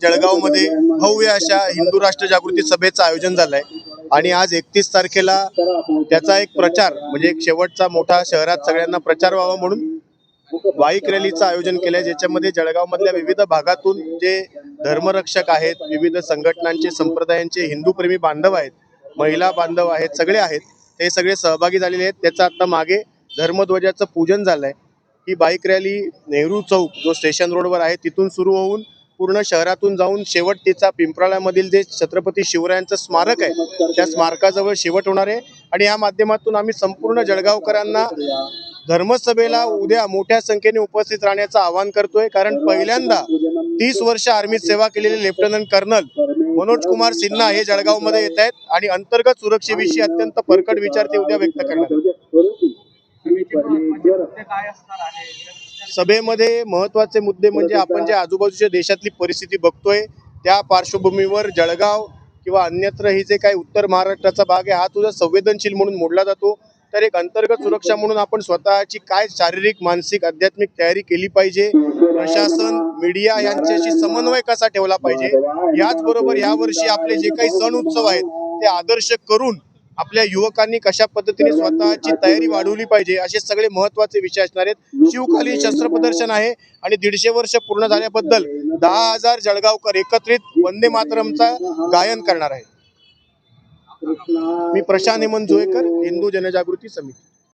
जळगावमध्ये भव्य अशा हिंदू राष्ट्र जागृती सभेचं आयोजन झालंय आणि आज 31 तारखेला त्याचा एक प्रचार म्हणजे एक शेवटचा मोठा शहरात सगळ्यांना प्रचार व्हावा म्हणून बाईक रॅलीचं आयोजन केलंय, ज्याच्यामध्ये जळगावमधल्या विविध भागातून जे धर्मरक्षक आहेत, विविध संघटनांचे संप्रदायांचे हिंदू प्रेमी बांधव आहेत, महिला बांधव आहेत, सगळे आहेत, ते सगळे सहभागी झालेले आहेत। त्याचा आता मागे धर्मध्वजाचं पूजन झालंय। ही बाईक रॅली नेहरू चौक जो स्टेशन रोडवर आहे तिथून सुरू होऊन पूर्ण शहरातून जाऊन शेवट तिचा पिंपराळ्यामधील जे छत्रपती शिवरायांचं स्मारक आहे त्या स्मारकाजवळ शेवट होणार आहे। आणि या माध्यमातून आम्ही संपूर्ण जळगावकरांना धर्मसभेला उद्या मोठ्या संख्येने उपस्थित राहण्याचं आवाहन करतोय, कारण पहिल्यांदा 30 वर्ष आर्मीत सेवा केलेले लेफ्टनंट कर्नल मनोज कुमार सिन्हा हे जळगावमध्ये येत आहेत आणि अंतर्गत सुरक्षेविषयी अत्यंत परखड विचार ते उद्या व्यक्त करणार आहेत। सभेमध्ये महत्त्वाचे मुद्दे म्हणजे आपण जे आजूबाजूच्या देशातली परिस्थिती बघतोय त्या पार्श्वभूमीवर जळगाव किंवा अन्यत्र ही जे काही उत्तर महाराष्ट्राचा भाग आहे हा तुझा संवेदनशील म्हणून मोडला जातो, तर एक अंतर्गत सुरक्षा म्हणून आपण स्वतःची काय शारीरिक मानसिक आध्यात्मिक तयारी केली पाहिजे, प्रशासन मीडिया यांच्याशी समन्वय कसा ठेवला पाहिजे, याचबरोबर यावर्षी आपले जे काही सण उत्सव आहेत ते आदर्श करून आपल्या युवकांनी कशा पद्धतीने स्वतःची तयारी वाढवली पाहिजे असे सगळे महत्त्वाचे विषय असणार आहेत। शिवकालीन शस्त्र प्रदर्शन आहे आणि 150 वर्ष पूर्ण झाल्याबद्दल 10,000 जळगावकर एकत्रित वंदे मातरमचा गायन करणार आहेत। मी प्रशांत हेमंत जोहेकर, हिंदू जनजागृती समिती।